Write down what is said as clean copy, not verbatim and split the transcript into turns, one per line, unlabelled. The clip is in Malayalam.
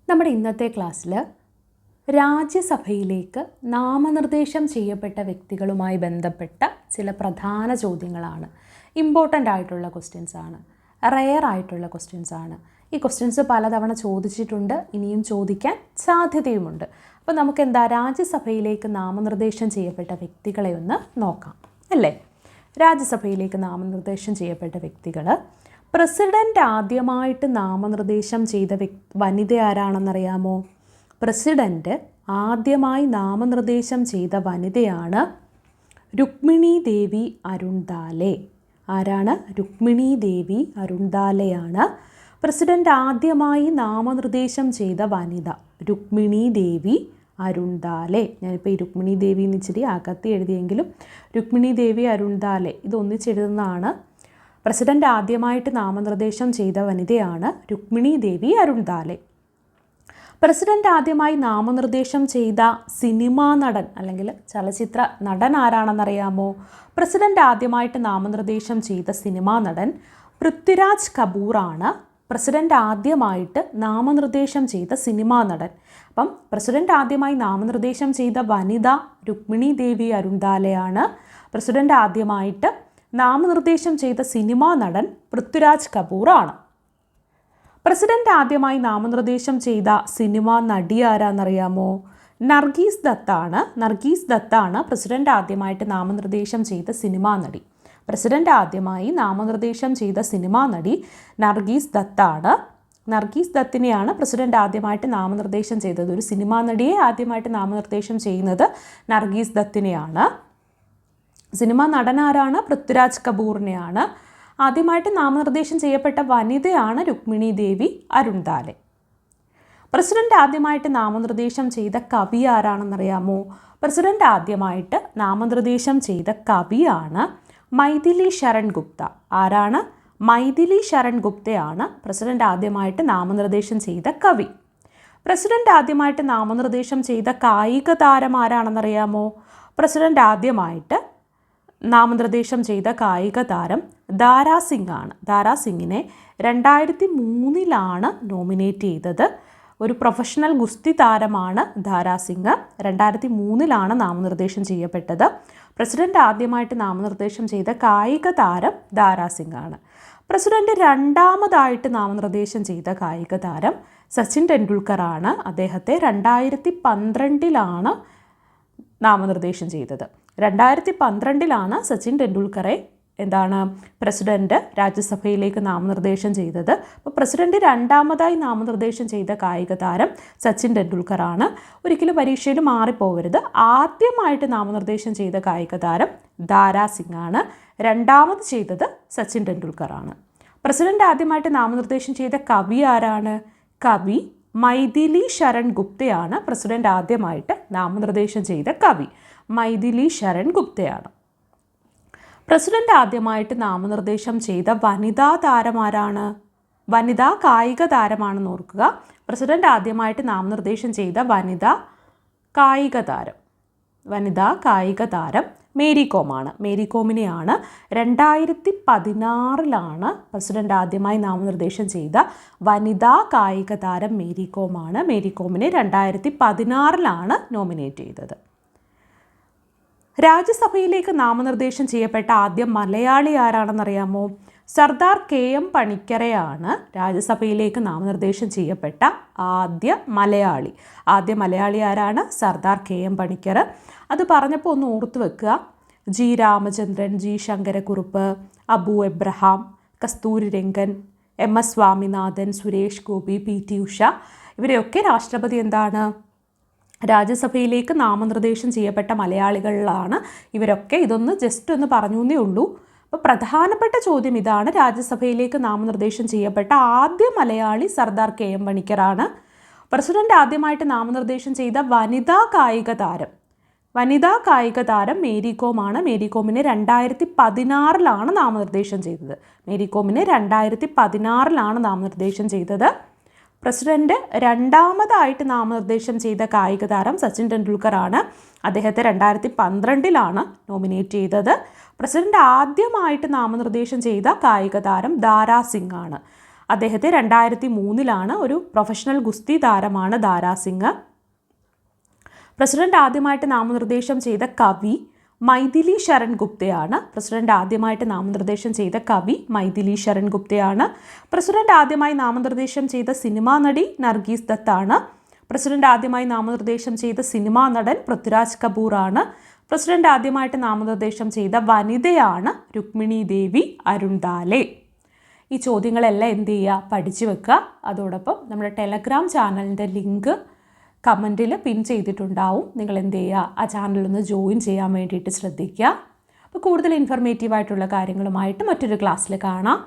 നമ്മുടെ ഇന്നത്തെ ക്ലാസ്സിൽ രാജ്യസഭയിലേക്ക് നാമനിർദ്ദേശം ചെയ്യപ്പെട്ട വ്യക്തികളുമായി ബന്ധപ്പെട്ട ചില പ്രധാന ചോദ്യങ്ങളാണ്. ഇമ്പോർട്ടൻ്റ് ആയിട്ടുള്ള ക്വസ്റ്റ്യൻസ് ആണ്, റെയർ ആയിട്ടുള്ള ക്വസ്റ്റ്യൻസ് ആണ്. ഈ ക്വസ്റ്റ്യൻസ് പലതവണ ചോദിച്ചിട്ടുണ്ട്, ഇനിയും ചോദിക്കാൻ സാധ്യതയുമുണ്ട്. അപ്പോൾ നമുക്ക് രാജ്യസഭയിലേക്ക് നാമനിർദ്ദേശം ചെയ്യപ്പെട്ട വ്യക്തികളെ ഒന്ന് നോക്കാം അല്ലേ. രാജ്യസഭയിലേക്ക് നാമനിർദ്ദേശം ചെയ്യപ്പെട്ട വ്യക്തികൾ. പ്രസിഡൻ്റ് ആദ്യമായിട്ട് നാമനിർദ്ദേശം ചെയ്ത വനിത ആരാണെന്നറിയാമോ? പ്രസിഡൻ്റ് ആദ്യമായി നാമനിർദ്ദേശം ചെയ്ത വനിതയാണ് രുക്മിണി ദേവി അരുൺദാലെ. ആരാണ്? രുക്മിണി ദേവി അരുൺദാലെയാണ് പ്രസിഡൻ്റ് ആദ്യമായി നാമനിർദ്ദേശം ചെയ്ത വനിത. രുക്മിണി ദേവി അരുൺദാലെ. ഞാനിപ്പോൾ ഈ രുക്മിണി ദേവി എന്ന് ഇച്ചിരി അകത്തി എഴുതിയെങ്കിലും രുക്മിണി ദേവി അരുൺദാലെ ഇതൊന്നിച്ചെഴുതുന്നതാണ്. പ്രസിഡൻ്റ് ആദ്യമായിട്ട് നാമനിർദ്ദേശം ചെയ്ത വനിതയാണ് രുക്മിണി ദേവി അരുൺദാലെ. പ്രസിഡൻ്റ് ആദ്യമായി നാമനിർദ്ദേശം ചെയ്ത സിനിമാ നടൻ അല്ലെങ്കിൽ ചലച്ചിത്ര നടൻ ആരാണെന്നറിയാമോ? പ്രസിഡൻ്റ് ആദ്യമായിട്ട് നാമനിർദ്ദേശം ചെയ്ത സിനിമാ നടൻ പൃഥ്വിരാജ് കപൂറാണ്. പ്രസിഡൻ്റ് ആദ്യമായിട്ട് നാമനിർദ്ദേശം ചെയ്ത സിനിമാ നടൻ. അപ്പം പ്രസിഡൻ്റ് ആദ്യമായി നാമനിർദ്ദേശം ചെയ്ത വനിത രുക്മിണി ദേവി അരുൺദാലെയാണ്. പ്രസിഡൻ്റ് ആദ്യമായിട്ട് നാമനിർദ്ദേശം ചെയ്ത സിനിമാ നടൻ പൃഥ്വിരാജ് കപൂറാണ്. പ്രസിഡൻ്റ് ആദ്യമായി നാമനിർദ്ദേശം ചെയ്ത സിനിമാ നടി ആരാന്നറിയാമോ? നർഗീസ് ദത്താണ്. നർഗീസ് ദത്താണ് പ്രസിഡൻ്റ് ആദ്യമായിട്ട് നാമനിർദ്ദേശം ചെയ്ത സിനിമാ നടി. പ്രസിഡൻ്റ് ആദ്യമായി നാമനിർദ്ദേശം ചെയ്ത സിനിമാ നടി നർഗീസ് ദത്താണ്. നർഗീസ് ദത്തിനെയാണ് പ്രസിഡൻ്റ് ആദ്യമായിട്ട് നാമനിർദ്ദേശം ചെയ്തത്. ഒരു സിനിമാ നടിയെ ആദ്യമായിട്ട് നാമനിർദ്ദേശം ചെയ്യുന്നത് നർഗീസ് ദത്തിനെയാണ്. സിനിമാ നടനാരാണ്? പൃഥ്വിരാജ് കപൂറിനെയാണ്. ആദ്യമായിട്ട് നാമനിർദ്ദേശം ചെയ്യപ്പെട്ട വനിതയാണ് രുക്മിണി ദേവി അരുൺദാലെ. പ്രസിഡൻ്റ് ആദ്യമായിട്ട് നാമനിർദ്ദേശം ചെയ്ത കവി ആരാണെന്നറിയാമോ? പ്രസിഡൻ്റ് ആദ്യമായിട്ട് നാമനിർദ്ദേശം ചെയ്ത കവിയാണ് മൈഥിലി ശരൺ ഗുപ്ത. ആരാണ്? മൈഥിലി ശരൺ ഗുപ്തയാണ് പ്രസിഡൻ്റ് ആദ്യമായിട്ട് നാമനിർദ്ദേശം ചെയ്ത കവി. പ്രസിഡൻ്റ് ആദ്യമായിട്ട് നാമനിർദ്ദേശം ചെയ്ത കായിക താരം ആരാണെന്നറിയാമോ? പ്രസിഡൻ്റ് ആദ്യമായിട്ട് നാമനിർദ്ദേശം ചെയ്ത കായിക താരം ദാരാ സിംഗ് ആണ്. ദാരാ സിംഗിനെ 2003 നോമിനേറ്റ് ചെയ്തത്. ഒരു പ്രൊഫഷണൽ ഗുസ്തി താരമാണ് ദാരാ സിംഗ്. 2003 നാമനിർദ്ദേശം ചെയ്യപ്പെട്ടത്. പ്രസിഡൻ്റ് ആദ്യമായിട്ട് നാമനിർദ്ദേശം ചെയ്ത കായിക താരം ദാരാ സിംഗ് ആണ്. പ്രസിഡൻ്റ് രണ്ടാമതായിട്ട് നാമനിർദ്ദേശം ചെയ്ത കായിക താരം സച്ചിൻ ടെണ്ടുൽക്കർ ആണ്. അദ്ദേഹത്തെ 2012 നാമനിർദ്ദേശം ചെയ്തത്. 2012 സച്ചിൻ ടെണ്ടുൽക്കറെ പ്രസിഡന്റ് രാജ്യസഭയിലേക്ക് നാമനിർദ്ദേശം ചെയ്തത്. അപ്പോൾ പ്രസിഡന്റ് രണ്ടാമതായി നാമനിർദ്ദേശം ചെയ്ത കായിക താരം സച്ചിൻ ടെണ്ടുൽക്കർ ആണ്. ഒരിക്കലും പരീക്ഷയിൽ മാറിപ്പോവരുത്. ആദ്യമായിട്ട് നാമനിർദ്ദേശം ചെയ്ത കായിക താരം ദാരാ സിംഗ് ആണ്. രണ്ടാമത് ചെയ്തത് സച്ചിൻ ടെണ്ടുൽക്കർ ആണ്. പ്രസിഡന്റ് ആദ്യമായിട്ട് നാമനിർദ്ദേശം ചെയ്ത കവി ആരാണ്? കവി മൈഥിലി ശരൺ ഗുപ്തയാണ് പ്രസിഡന്റ് ആദ്യമായിട്ട് നാമനിർദ്ദേശം ചെയ്ത കവി. മൈഥിലി ശരൺ ഗുപ്തയാണ്. പ്രസിഡന്റ് ആദ്യമായിട്ട് നാമനിർദ്ദേശം ചെയ്ത വനിതാ താരമാരാണ്? വനിതാ കായിക താരമാണെന്ന് ഓർക്കുക. പ്രസിഡന്റ് ആദ്യമായിട്ട് നാമനിർദ്ദേശം ചെയ്ത വനിതാ കായിക താരം മേരി കോമാണ്. മേരി കോമിനെയാണ് 2016 പ്രസിഡന്റ് ആദ്യമായി നാമനിർദ്ദേശം ചെയ്ത വനിതാ കായിക താരം മേരി കോമാണ്. മേരി കോമിനെ 2016 നോമിനേറ്റ് ചെയ്തത്. രാജ്യസഭയിലേക്ക് നാമനിർദ്ദേശം ചെയ്യപ്പെട്ട ആദ്യ മലയാളി ആരാണെന്നറിയാമോ? സർദാർ KM പണിക്കരെയാണ് രാജ്യസഭയിലേക്ക് നാമനിർദ്ദേശം ചെയ്യപ്പെട്ട ആദ്യ മലയാളി. ആദ്യ മലയാളി ആരാണ്? സർദാർ KM പണിക്കർ. അത് പറഞ്ഞപ്പോൾ ഒന്ന് ഓർത്തു വെക്കുക. G Ramachandran, G Sankarakurup, Abu Abraham, Kasturi Rangan, MS Swaminathan, Suresh Gopi, PT Usha, ഇവരെയൊക്കെ രാഷ്ട്രപതി രാജ്യസഭയിലേക്ക് നാമനിർദ്ദേശം ചെയ്യപ്പെട്ട മലയാളികളിലാണ് ഇവരൊക്കെ. ഇതൊന്ന് ജസ്റ്റ് ഒന്ന് പറഞ്ഞു എന്നേ ഉള്ളൂ. അപ്പോൾ പ്രധാനപ്പെട്ട ചോദ്യം ഇതാണ്: രാജ്യസഭയിലേക്ക് നാമനിർദ്ദേശം ചെയ്യപ്പെട്ട ആദ്യ മലയാളി സർദാർ KM പണിക്കറാണ്. പ്രസിഡന്റ് ആദ്യമായിട്ട് നാമനിർദ്ദേശം ചെയ്ത വനിതാ കായിക താരം മേരി കോമാണ്. മേരി കോമിനെ 2016 നാമനിർദ്ദേശം ചെയ്തത്. മേരി കോമിനെ 2016 നാമനിർദ്ദേശം ചെയ്തത്. പ്രസിഡന്റ് രണ്ടാമതായിട്ട് നാമനിർദ്ദേശം ചെയ്ത കായിക താരം സച്ചിൻ ടെണ്ടുൽക്കർ ആണ്. അദ്ദേഹത്തെ 2012 നോമിനേറ്റ് ചെയ്തത്. പ്രസിഡന്റ് ആദ്യമായിട്ട് നാമനിർദ്ദേശം ചെയ്ത കായിക താരം ദാരാ സിംഗ് ആണ്. അദ്ദേഹത്തെ 2003 ഒരു പ്രൊഫഷണൽ ഗുസ്തി താരമാണ് ദാരാ സിംഗ്. പ്രസിഡന്റ് ആദ്യമായിട്ട് നാമനിർദ്ദേശം ചെയ്ത കവി മൈഥിലി ശരൺ ഗുപ്തയാണ്. പ്രസിഡന്റ് ആദ്യമായിട്ട് നാമനിർദ്ദേശം ചെയ്ത കവി മൈഥിലി ശരൺ ഗുപ്തയാണ്. പ്രസിഡന്റ് ആദ്യമായി നാമനിർദ്ദേശം ചെയ്ത സിനിമാ നടി നർഗീസ് ദത്താണ്. പ്രസിഡന്റ് ആദ്യമായി നാമനിർദ്ദേശം ചെയ്ത സിനിമാ നടൻ പൃഥ്വിരാജ് കപൂർ ആണ്. പ്രസിഡന്റ് ആദ്യമായിട്ട് നാമനിർദ്ദേശം ചെയ്ത വനിതയാണ് രുക്മിണി ദേവി അരുൺദാലെ. ഈ ചോദ്യങ്ങളെല്ലാം എന്ത് ചെയ്യുക, പഠിച്ചു വെക്കുക. അതോടൊപ്പം നമ്മുടെ ടെലഗ്രാം ചാനലിൻ്റെ ലിങ്ക് കമൻറ്റിൽ പിൻ ചെയ്തിട്ടുണ്ടാവും. നിങ്ങൾ എന്ത് ചെയ്യുക, ആ ചാനലൊന്ന് ജോയിൻ ചെയ്യാൻ വേണ്ടിയിട്ട് ശ്രദ്ധിക്കുക. അപ്പോൾ കൂടുതൽ ഇൻഫർമേറ്റീവായിട്ടുള്ള കാര്യങ്ങളുമായിട്ട് മറ്റൊരു ക്ലാസ്സിൽ കാണാം.